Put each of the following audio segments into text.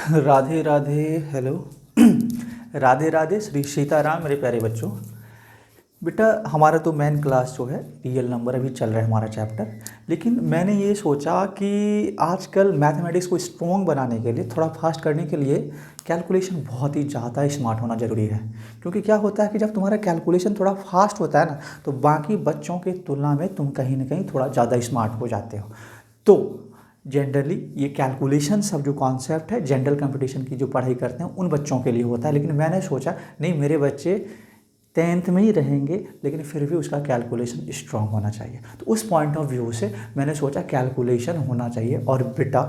Radhe Radhe. Hello. Radhe Radhe, Shri Sitaram मेरे प्यारे बच्चों। बेटा हमारा तो मेन क्लास जो है रियल नंबर अभी चल रहा है हमारा चैप्टर। लेकिन मैंने ये सोचा कि आजकल मैथमेटिक्स को स्ट्रॉन्ग बनाने के लिए, थोड़ा फास्ट करने के लिए कैलकुलेशन बहुत ही ज़्यादा स्मार्ट होना ज़रूरी है। क्योंकि क्या होता है कि जब तुम्हारा कैलकुलेशन थोड़ा फास्ट होता है ना, तो बाकी बच्चों के तुलना में तुम कहीं ना कहीं थोड़ा ज़्यादा स्मार्ट हो जाते हो। तो जनरली ये कैलकुलेशन सब जो कॉन्सेप्ट है जनरल कंपटीशन की जो पढ़ाई करते हैं उन बच्चों के लिए होता है। लेकिन मैंने सोचा नहीं, मेरे बच्चे 10th में ही रहेंगे लेकिन फिर भी उसका कैलकुलेशन स्ट्रांग होना चाहिए। तो उस पॉइंट ऑफ व्यू से मैंने सोचा कैलकुलेशन होना चाहिए। और बेटा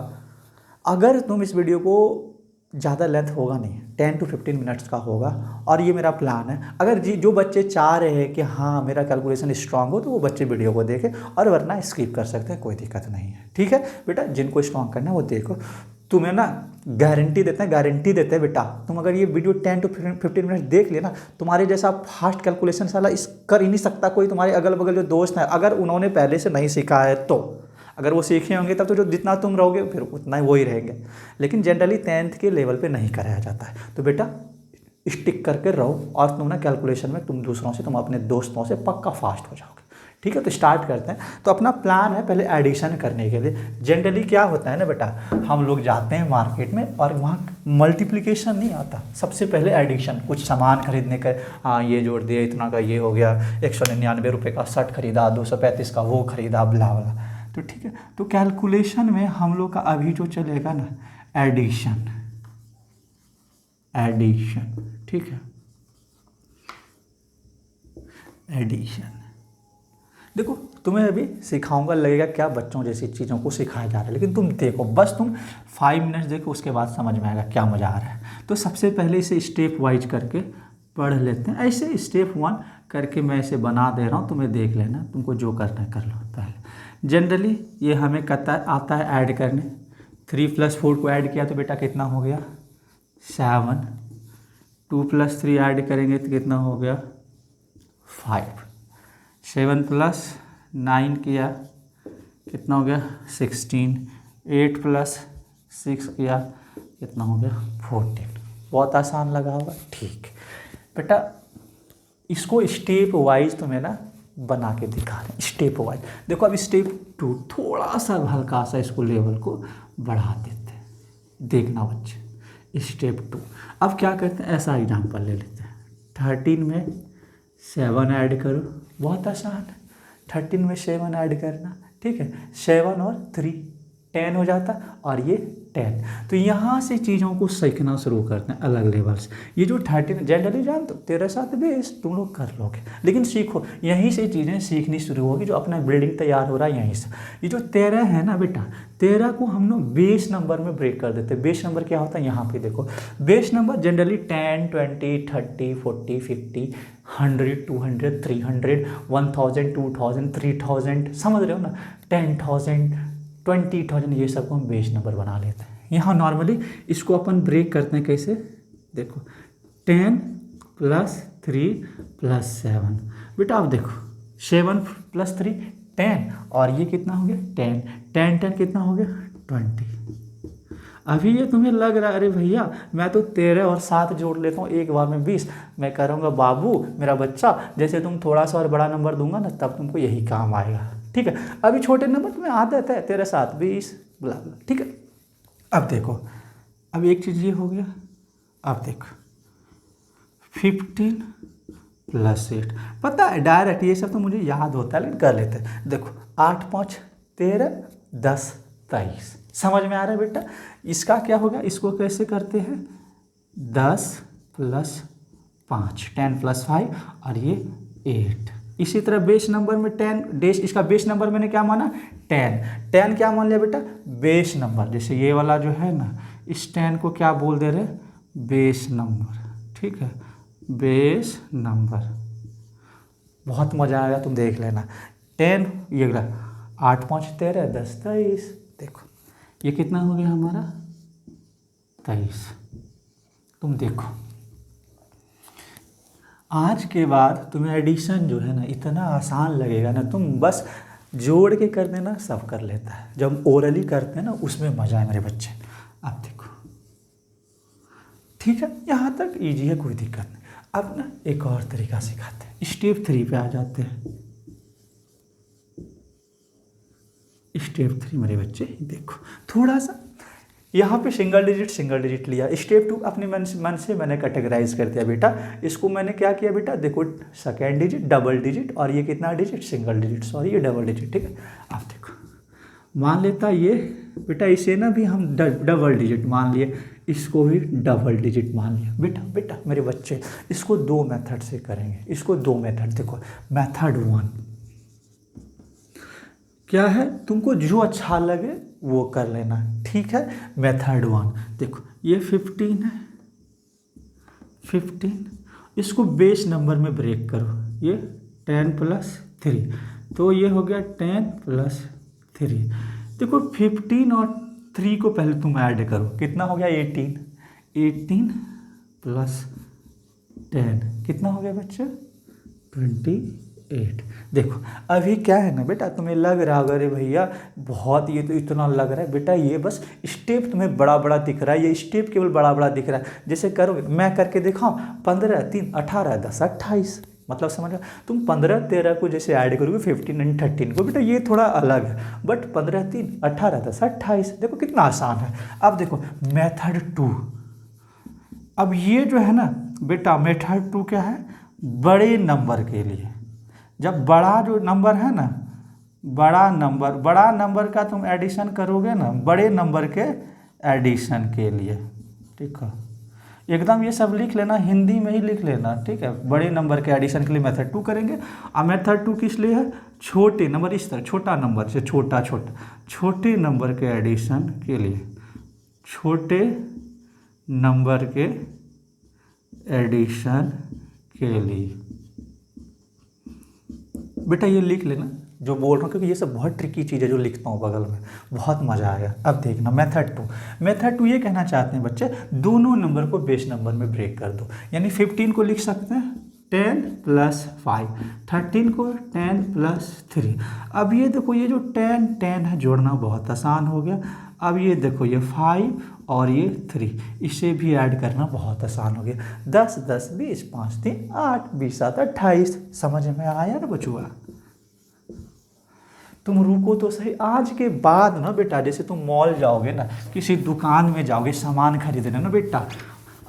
अगर तुम इस वीडियो को, ज़्यादा लेंथ होगा नहीं, 10 to 15 मिनट्स का होगा और ये मेरा प्लान है। अगर जो बच्चे चाह रहे हैं कि हाँ मेरा कैलकुलेशन स्ट्रांग हो तो वो बच्चे वीडियो को देखें, और वरना स्किप कर सकते हैं, कोई दिक्कत नहीं है। ठीक है बेटा, जिनको स्ट्रांग करना है वो देखो। तुम्हें ना गारंटी देते हैं बेटा, तुम अगर ये वीडियो 10 to 15 मिनट देख लेना, तुम्हारे जैसा फास्ट कैलकुलेशन साला इस कर ही नहीं सकता कोई। तुम्हारे अगल बगल जो दोस्त हैं, अगर उन्होंने पहले से नहीं सीखा है तो, अगर वो सीखे होंगे तब तो जो जितना तुम रहोगे फिर उतना ही वो ही रहेंगे। लेकिन जनरली 10th के लेवल पे नहीं कराया जाता है। तो बेटा स्टिक करके रहो, और तुम ना कैलकुलेशन में तुम दूसरों से, तुम अपने दोस्तों से पक्का फास्ट हो जाओगे। ठीक है, तो स्टार्ट करते हैं। तो अपना प्लान है पहले एडिशन करने के लिए। जनरली क्या होता है ना बेटा, हम लोग जाते हैं मार्केट में और वहाँ मल्टीप्लिकेशन नहीं आता, सबसे पहले एडिशन। कुछ सामान खरीदने का, हाँ ये जोड़ दिया, इतना का ये हो गया, 199 रुपये का शर्ट खरीदा, 235 का वो खरीदा, ब्ला ब्ला। तो ठीक है, तो कैलकुलेशन में हम लोग का अभी जो चलेगा ना एडिशन। ठीक है, एडिशन। देखो तुम्हें अभी सिखाऊंगा, लगेगा क्या बच्चों जैसी चीज़ों को सिखाया जा रहा है, लेकिन तुम देखो, बस तुम 5 मिनट्स देखो, उसके बाद समझ में आएगा क्या मज़ा आ रहा है। तो सबसे पहले इसे स्टेप वाइज करके पढ़ लेते हैं। ऐसे स्टेप 1 करके मैं इसे बना दे रहा हूँ, तुम्हें देख लेना, तुमको जो करना है कर लो। पहले जनरली ये हमें आता है ऐड करने। 3 + 4 को ऐड किया तो बेटा कितना हो गया 7। 2 + 3 ऐड करेंगे तो कितना हो गया 5। 7 + 9 किया कितना हो गया 16। 8 + 6 किया कितना हो गया 14। बहुत आसान लगा होगा। ठीक बेटा, इसको स्टेप वाइज तुम्हें ना बना के दिखा रहे हैं, स्टेप वाइज। देखो अब स्टेप 2 थोड़ा सा हल्का सा इसको लेवल को बढ़ा देते हैं, देखना बच्चे। स्टेप 2 अब क्या करते हैं, ऐसा एग्जाम्पल ले लेते हैं। 13 में 7 ऐड करो, बहुत आसान है। 13 में 7 ऐड करना, ठीक है। 7 और 3 10 हो जाता, और ये 10। तो यहाँ से चीज़ों को सीखना शुरू करते हैं अलग लेवल से। ये जो 13 जनरली जानते हो, तेरे साथ बेस तुम लोग कर लोगे, लेकिन सीखो, यहीं से चीज़ें सीखनी शुरू होगी। जो अपना बिल्डिंग तैयार हो रहा है यहीं से। ये जो 13 है ना बेटा, 13 को हम लोग बेस नंबर में ब्रेक कर देते हैं। बेस नंबर क्या होता है, यहाँ पे देखो। बेस नंबर जनरली 10, 20, 30, 40, 50, 100, 200, 300, 1000, 2000, 3000, समझ रहे हो ना। 10,000, 20,000, ये सब को हम बेस नंबर बना लेते हैं। यहाँ नॉर्मली इसको अपन ब्रेक करते हैं कैसे, देखो 10 + 3 + 7। बेटा अब देखो 7 + 3 10, और ये कितना हो गया 10। 10 10 कितना हो गया 20। अभी ये तुम्हें लग रहा है अरे भैया मैं तो 13 और 7 जोड़ लेता हूँ एक बार में 20। मैं करूँगा बाबू मेरा बच्चा, जैसे तुम थोड़ा सा और बड़ा नंबर दूंगा ना तब तुमको यही काम आएगा। ठीक है, अभी छोटे नंबर तुम्हें आदत है, 13 7 20 ब्ला ब्ला। ठीक है, अब देखो, अब एक चीज़ ये हो गया। अब देखो 15 + 8, पता है डायरेक्ट ये सब तो मुझे याद होता है लेकिन कर लेते हैं। देखो 8 5 13 10 23, समझ में आ रहा है बेटा। इसका क्या होगा, इसको कैसे करते हैं 10 + 5, 10 + 5, और ये 8। इसी तरह बेस नंबर में 10 डेश, इसका बेस नंबर मैंने क्या माना 10। 10 क्या मान लिया बेटा बेस नंबर। जैसे ये वाला जो है ना, इस 10 को क्या बोल दे रहे बेस नंबर। ठीक है, बेस नंबर, बहुत मज़ा आएगा, तुम देख लेना। 10 ये 8 5 13 10 23, देखो ये कितना हो गया हमारा 23। तुम देखो आज के बाद तुम्हें एडिशन जो है ना इतना आसान लगेगा ना, तुम बस जोड़ के कर देना, सब कर लेता है। जब ओरली करते हैं ना उसमें मज़ा है मेरे बच्चे। अब देखो ठीक है, यहाँ तक ईजी है, कोई दिक्कत नहीं। अब ना एक और तरीका सिखाते हैं, स्टेप 3 पे आ जाते हैं। स्टेप 3 मेरे बच्चे देखो, थोड़ा सा यहाँ पे सिंगल डिजिट लिया। स्टेप 2 अपने मन से मैंने कैटेगराइज कर दिया बेटा। इसको मैंने क्या किया बेटा, देखो सेकेंड डिजिट, डबल डिजिट, और ये कितना डिजिट, सिंगल डिजिट, सॉरी ये डबल डिजिट, ठीक है। अब देखो मान लेता ये बेटा, इसे ना भी हम डबल डिजिट मान लिए, इसको भी डबल डिजिट मान लिया। बेटा मेरे बच्चे इसको 2 मेथड से करेंगे, इसको 2 मेथड। देखो मेथड 1 क्या है, तुमको जो अच्छा लगे वो कर लेना, ठीक है। मेथड 1 देखो, ये 15 है, 15 इसको बेस नंबर में ब्रेक करो, ये 10 + 3, तो ये हो गया 10 + 3। देखो 15 और 3 को पहले तुम ऐड करो, कितना हो गया 18, 18 + 10 कितना हो गया बच्चे 28। देखो अभी क्या है ना बेटा, तुम्हें लग रहा होगा अरे भैया बहुत ये तो इतना लग रहा है, बेटा ये बस स्टेप तुम्हें बड़ा बड़ा दिख रहा है, ये स्टेप केवल बड़ा बड़ा दिख रहा है। जैसे करोगे, मैं करके दिखाऊं, 15 3 18 10 28, मतलब समझ रहे, तुम 15 13 को जैसे ऐड करोगे 15 एंड 13 को, बेटा ये थोड़ा अलग है, बट 15 3 18 10 28, देखो कितना आसान है। अब देखो मेथड 2, अब ये जो है ना बेटा मेथड 2 क्या है, बड़े नंबर के लिए, जब बड़ा जो नंबर है ना, बड़ा नंबर का तुम एडिशन करोगे ना, बड़े नंबर के एडिशन के लिए, ठीक है। एकदम ये सब लिख लेना, हिंदी में ही लिख लेना, ठीक है। बड़े नंबर के एडिशन के लिए मेथड 2 करेंगे। और मेथड 2 किस लिए है, छोटे नंबर, इस तरह छोटा नंबर से छोटे नंबर के एडिशन के लिए, छोटे नंबर के एडिशन के लिए। बेटा ये लिख लेना जो बोल रहा हूँ, क्योंकि ये सब बहुत ट्रिकी चीज़ है जो लिखता हूँ बगल में, बहुत मज़ा आएगा। अब देखना मेथड 2 ये कहना चाहते हैं बच्चे, दोनों नंबर को बेस नंबर में ब्रेक कर दो। यानी 15 को लिख सकते हैं 10 + 5, 13 को 10 + 3। अब ये देखो ये जो 10 है जोड़ना बहुत आसान हो गया। अब ये देखो ये 5 और ये 3, इसे भी ऐड करना बहुत आसान हो गया। 10 10 20 5 3 8 20 7 28, समझ में आया ना बचुआ। तुम रुको तो सही, आज के बाद ना बेटा, जैसे तुम मॉल जाओगे ना, किसी दुकान में जाओगे सामान खरीदने ना बेटा,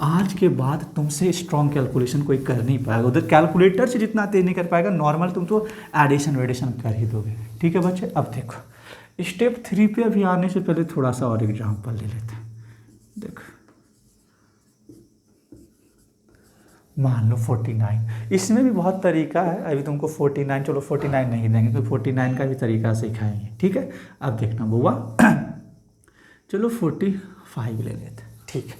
आज के बाद तुमसे स्ट्रॉन्ग कैलकुलेशन कोई कर नहीं पाएगा। उधर कैलकुलेटर से जितना तेज नहीं कर पाएगा, नॉर्मल तुम तो एडिशन वेडिशन कर ही दोगे, ठीक है बच्चे। अब देखो स्टेप 3 पे अभी आने से पहले थोड़ा सा और एग्जाम्पल ले लेते हैं। देखो मान लो 49, इसमें भी बहुत तरीका है। अभी तुमको 49, चलो 49 नहीं देंगे, तो 49 का भी तरीका सिखाएंगे, ठीक है। अब देखना बुआ, चलो 45 ले लेते हैं, ठीक है।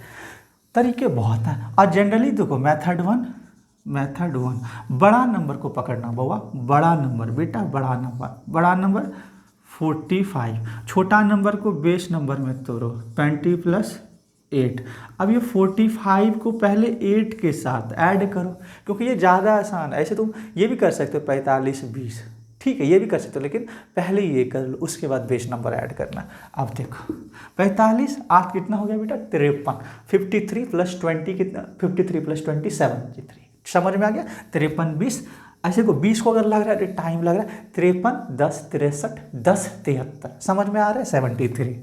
तरीके बहुत हैं, और जनरली देखो मेथड 1 बड़ा नंबर को पकड़ना बुआ, बड़ा नंबर बेटा, बड़ा नंबर 45, छोटा नंबर को बेस नंबर में तोड़ो, 20 + 8। अब ये 45 को पहले 8 के साथ ऐड करो, क्योंकि ये ज़्यादा आसान है। ऐसे तुम ये भी कर सकते हो 45 20, ठीक है, ये भी कर सकते हो, लेकिन पहले ये कर लो, उसके बाद बेस नंबर ऐड करना। अब देखो 45 8 कितना हो गया बेटा 53, 53 + 20 कितना, 53 + 20 73, समझ में आ गया। 53 20, ऐसे को 20 को अगर लग रहा है तो टाइम लग रहा है, 53 10 63 10 73, समझ में आ रहा है 73।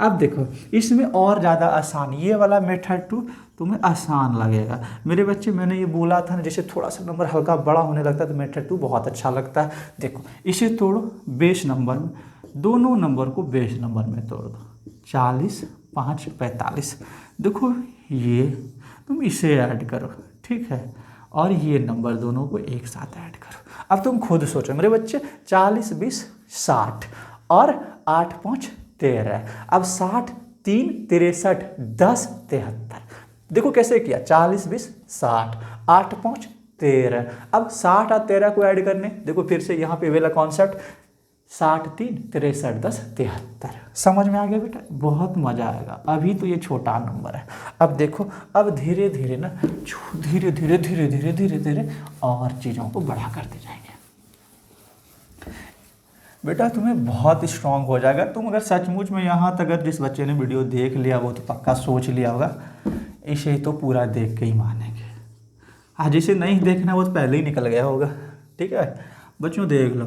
अब देखो इसमें और ज़्यादा आसान, ये वाला मेथड 2 तुम्हें आसान लगेगा मेरे बच्चे। मैंने ये बोला था ना, जैसे थोड़ा सा नंबर हल्का बड़ा होने लगता है तो मेथड 2 बहुत अच्छा लगता है। देखो इसे तोड़ो बेस नंबर में, दोनों नंबर को बेस नंबर में तोड़ दो, 40 5 45। देखो ये तुम इसे ऐड करो, ठीक है, और ये नंबर दोनों को एक साथ ऐड करो। अब तुम खुद सोचो मेरे बच्चे, 40 20 60 और 8 5 13। अब 60 3 63 10 73। देखो कैसे किया, 40 20 60 8 5 13। अब 60 और 13 को ऐड करने, देखो फिर से यहाँ पे वेला कॉन्सेप्ट, 60 3 63 10 73। समझ में आ गया बेटा, बहुत मजा आएगा। अभी तो ये छोटा नंबर है। अब देखो, अब धीरे धीरे ना, धीरे धीरे धीरे धीरे धीरे धीरे और चीज़ों को बड़ा करते जाएंगे बेटा, तुम्हें बहुत स्ट्रांग हो जाएगा। तुम अगर सचमुच में यहाँ तक, अगर जिस बच्चे ने वीडियो देख लिया वो तो पक्का सोच लिया होगा इसे तो पूरा देख के ही मानेंगे। आज जिसे नहीं देखना वो तो पहले ही निकल गया होगा। ठीक है बच्चों, देख लो,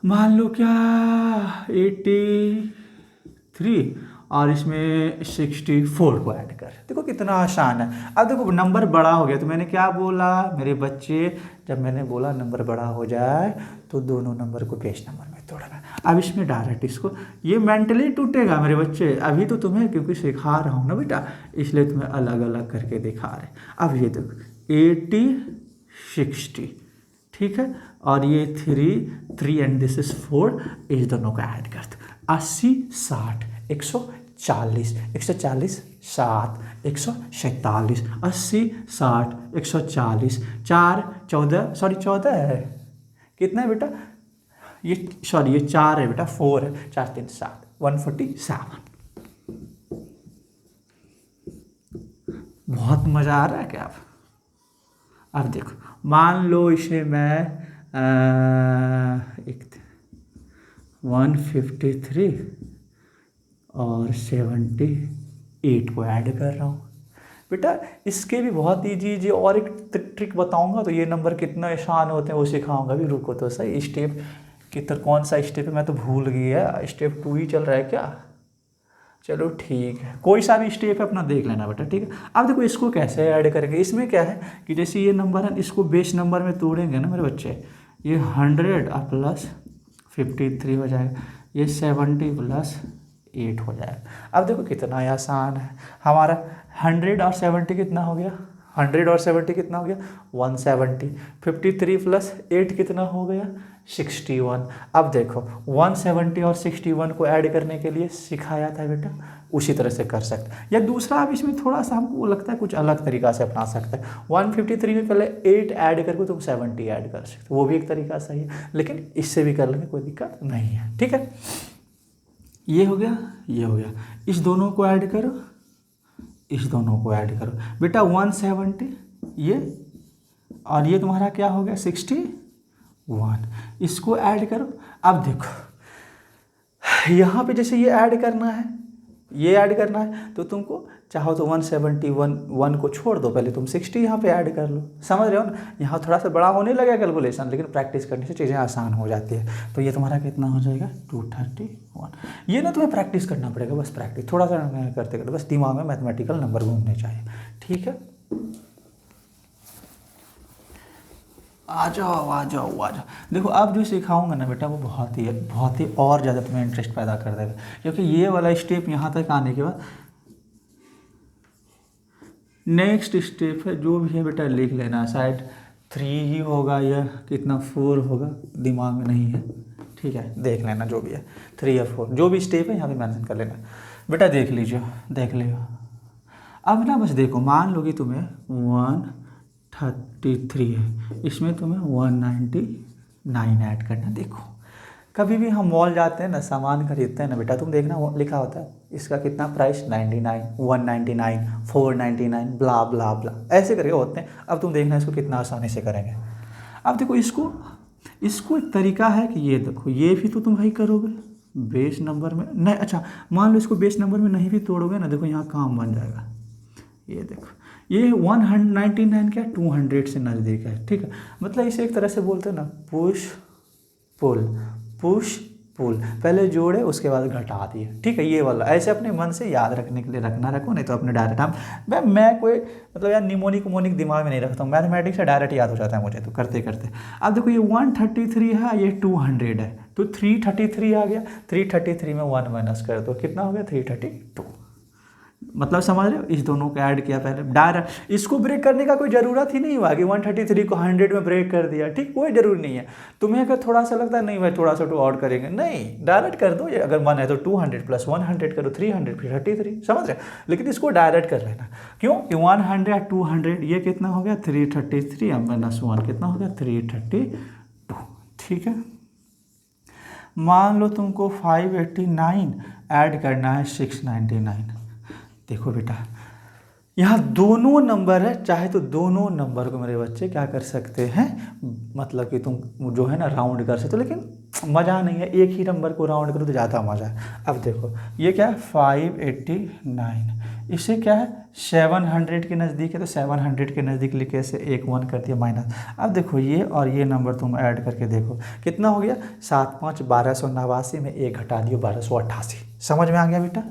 मान लो क्या 83 और इसमें 64 को ऐड कर। देखो कितना आसान है। अब देखो नंबर बड़ा हो गया तो मैंने क्या बोला मेरे बच्चे, जब मैंने बोला नंबर बड़ा हो जाए तो दोनों नंबर को बेस नंबर में तोड़ना। अब इसमें डायरेक्ट इसको, ये मेंटली टूटेगा मेरे बच्चे, अभी तो तुम्हें क्योंकि सिखा रहा हूँ ना बेटा, इसलिए तुम्हें अलग अलग करके दिखा रहे। अब ये देखो 80 60, ठीक है, और ये 3 एंड दिस इज 4, इस दोनों को ऐड कर दो। 80 60 140, 140 7 147, 80 60 140, 4 14, सॉरी 14 है, कितना है बेटा ये, सॉरी ये 4 है बेटा, 4 है, 4 3 7 147। बहुत मज़ा आ रहा है क्या? अब देखो मान लो इसे मैं 153 और 78 को ऐड कर रहा हूँ। बेटा इसके भी बहुत ईजी और एक ट्रिक बताऊंगा तो ये नंबर कितना आसान होते हैं वो सिखाऊंगा भी। रुको तो सही, स्टेप कितना, कौन सा स्टेप है मैं तो भूल गया, स्टेप 2 ही चल रहा है क्या? चलो ठीक है, कोई सा भी स्टेप है अपना देख लेना बेटा, ठीक है। अब देखो इसको कैसे ऐड करेंगे, इसमें क्या है कि जैसे ये नंबर है इसको बेस नंबर में तोड़ेंगे ना मेरे बच्चे, ये 100 और प्लस 53 हो जाएगा, ये 70 प्लस 8 हो जाएगा। अब देखो कितना आसान है हमारा, 100 और 70 कितना हो गया, 100 और 70 कितना हो गया 170, 53 प्लस 8 कितना हो गया 61। अब देखो 170 और 61 को ऐड करने के लिए सिखाया था बेटा, उसी तरह से कर सकते हैं। या दूसरा अब इसमें थोड़ा सा हमको लगता है कुछ अलग तरीका से अपना सकते हैं। 153 में पहले 8 ऐड करके तुम 70 ऐड कर सकते हो, वो भी एक तरीका सही है, लेकिन इससे भी कर लेंगे कोई दिक्कत नहीं है, ठीक है। ये हो गया, ये हो गया, इस दोनों को ऐड करो, इस दोनों को ऐड करो बेटा, 170 ये और ये तुम्हारा क्या हो गया 61, इसको ऐड करो। अब देखो यहाँ पे जैसे ये ऐड करना है, ये ऐड करना है तो तुमको चाहो तो 171 को छोड़ दो, पहले तुम 60 यहाँ पे ऐड कर लो, समझ रहे हो ना। यहाँ थोड़ा सा बड़ा होने लगा कैलकुलेशन, लेकिन प्रैक्टिस करने से चीज़ें आसान हो जाती है। तो ये तुम्हारा कितना हो जाएगा 231। ये ना तुम्हें प्रैक्टिस करना पड़ेगा, बस प्रैक्टिस थोड़ा सा करते करते, बस दिमाग में मैथमेटिकल नंबर घूमने चाहिए, ठीक है। आ जाओ आ जाओ आ जाओ। देखो अब जो सिखाऊंगा ना बेटा वो बहुत ही और ज़्यादा तुम्हें इंटरेस्ट पैदा कर देगा, क्योंकि ये वाला स्टेप यहाँ तक आने के बाद नेक्स्ट स्टेप है जो भी है बेटा लिख लेना, शायद 3 ही होगा या कितना 4 होगा, दिमाग में नहीं है, ठीक है, देख लेना जो भी है 3 या 4 जो भी स्टेप है यहाँ पे मेंशन कर लेना बेटा, देख लीजिए, देख लियो। अब ना बस देखो, मान लो कि तुम्हें 133 है, इसमें तुम्हें 199 ऐड करना। देखो कभी भी हम मॉल जाते हैं ना, सामान खरीदते हैं ना बेटा, तुम देखना वो लिखा होता है इसका कितना प्राइस 99 199 499 ब्ला ब्ला ब्ला ऐसे करके होते हैं। अब तुम देखना इसको कितना आसानी से करेंगे। अब देखो इसको एक तरीका है कि ये देखो, ये भी तो तुम भाई करोगे बेस नंबर में नहीं, अच्छा मान लो इसको बेस नंबर में नहीं भी तोड़ोगे ना, देखो यहाँ काम बन जाएगा। ये देखो ये 199 क्या 200 से नज़दीक है, ठीक है। मतलब इसे एक तरह से बोलते हैं ना पुश पुल, पहले जोड़े उसके बाद घटा दिए, ठीक है। ये वाला ऐसे अपने मन से याद रखने के लिए रखो, नहीं तो अपने डायरेक्ट हम मैं कोई मतलब यार निमोनिक दिमाग में नहीं रखता हूँ, मैथमेटिक्स से डायरेक्ट याद हो जाता है मुझे तो करते करते। अब देखो ये 133 है, ये 200 है, तो 333 आ गया, 333 में 1 माइनस कर दो, कितना हो गया 332। मतलब समझ रहे हो, इस दोनों को ऐड किया पहले डायरेक्ट, इसको ब्रेक करने का कोई ज़रूरत ही नहीं हुआ कि 133 को 100 में ब्रेक कर दिया, ठीक, कोई ज़रूरी नहीं है। तुम्हें अगर थोड़ा सा लगता है नहीं भाई थोड़ा सा तो और करेंगे, नहीं डायरेक्ट कर दो। ये अगर 1 है तो 200 प्लस 100 करो 300 फिर 33, समझ रहे, लेकिन इसको डायरेक्ट कर लेना। क्यों कि 100 200 ये कितना हो गया 333 माइनस 1 कितना हो गया 332, ठीक है। मान लो तुमको 589 ऐड करना है 699। देखो बेटा यहाँ दोनों नंबर है, चाहे तो दोनों नंबर को मेरे बच्चे क्या कर सकते हैं, मतलब कि तुम जो है ना राउंड कर सकते हो, लेकिन मज़ा नहीं है, एक ही नंबर को राउंड करो तो ज़्यादा मज़ा है। अब देखो ये क्या है 589, इसे क्या है 700 के नज़दीक है, तो 700 के नज़दीक लिखे से एक 1 कर दिया माइनस। अब देखो ये और ये नंबर तुम ऐड करके देखो कितना हो गया, 7 5 1289 में एक घटा दियो 1288। समझ में आ गया बेटा,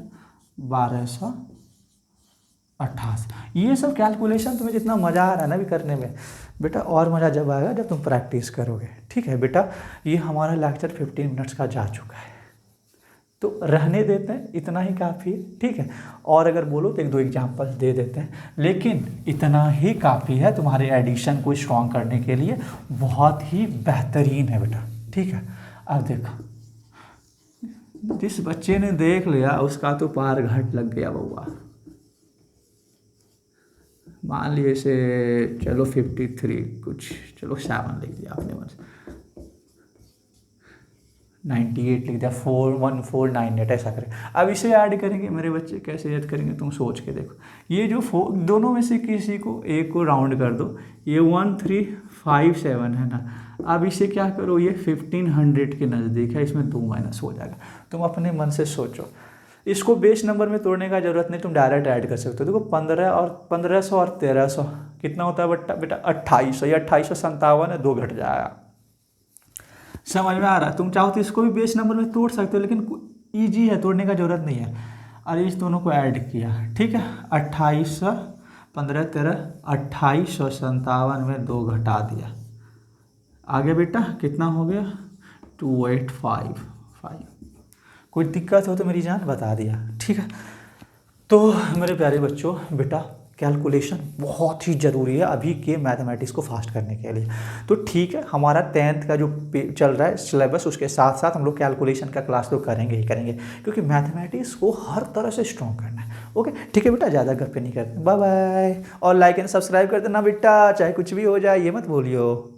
1288। ये सब कैलकुलेशन तुम्हें जितना मज़ा आ रहा है ना भी करने में बेटा, और मज़ा जब आएगा जब तुम प्रैक्टिस करोगे। ठीक है बेटा, ये हमारा लेक्चर 15 मिनट्स का जा चुका है, तो रहने देते हैं, इतना ही काफ़ी है। ठीक है, और अगर बोलो तो 1 2 एग्जाम्पल्स दे देते हैं, लेकिन इतना ही काफ़ी है तुम्हारे एडिशन को स्ट्रॉन्ग करने के लिए, बहुत ही बेहतरीन है बेटा। ठीक है, अब देखो जिस बच्चे ने देख लिया उसका तो पार घाट लग गया बउआ। मान लिए इसे चलो 53 कुछ, चलो 7 लिख दिया आपने, बस 98 लिख दिया, 4149 ऐसा करें। अब इसे ऐड करेंगे मेरे बच्चे, कैसे ऐड करेंगे तुम सोच के देखो। ये जो दोनों में से किसी को एक को राउंड कर दो, ये 1357 है ना। अब इसे क्या करो, ये 1500 के नज़दीक है, इसमें 2 माइनस हो जाएगा। तुम अपने मन से सोचो, इसको बेस नंबर में तोड़ने का जरूरत नहीं, तुम डायरेक्ट ऐड कर सकते हो। देखो 1500 और 1300 कितना होता है बेटा 2800, या 2857 है, 2 घट जाएगा। समझ में आ रहा है, तुम चाहो तो इसको भी बेस नंबर में तोड़ सकते हो, लेकिन ईजी है, तोड़ने का जरूरत नहीं है। और इस दोनों को ऐड किया, ठीक है, 2800 15 13 2857 में 2 घटा दिया, आगे बेटा कितना हो गया 2855। कोई दिक्कत हो तो मेरी जान बता दिया। ठीक है, तो मेरे प्यारे बच्चों बेटा कैलकुलेशन बहुत ही ज़रूरी है अभी के मैथमेटिक्स को फास्ट करने के लिए। तो ठीक है, हमारा 10th का जो चल रहा है सिलेबस, उसके साथ साथ हम लोग कैलकुलेशन का क्लास तो करेंगे ही करेंगे, क्योंकि मैथमेटिक्स को हर तरह से स्ट्रॉन्ग करना है। ओके ठीक है बेटा, ज़्यादा गप्पे नहीं करते, बाय बाय। और लाइक एंड सब्सक्राइब कर देना बेटा, चाहे कुछ भी हो जाए ये मत भूलियो।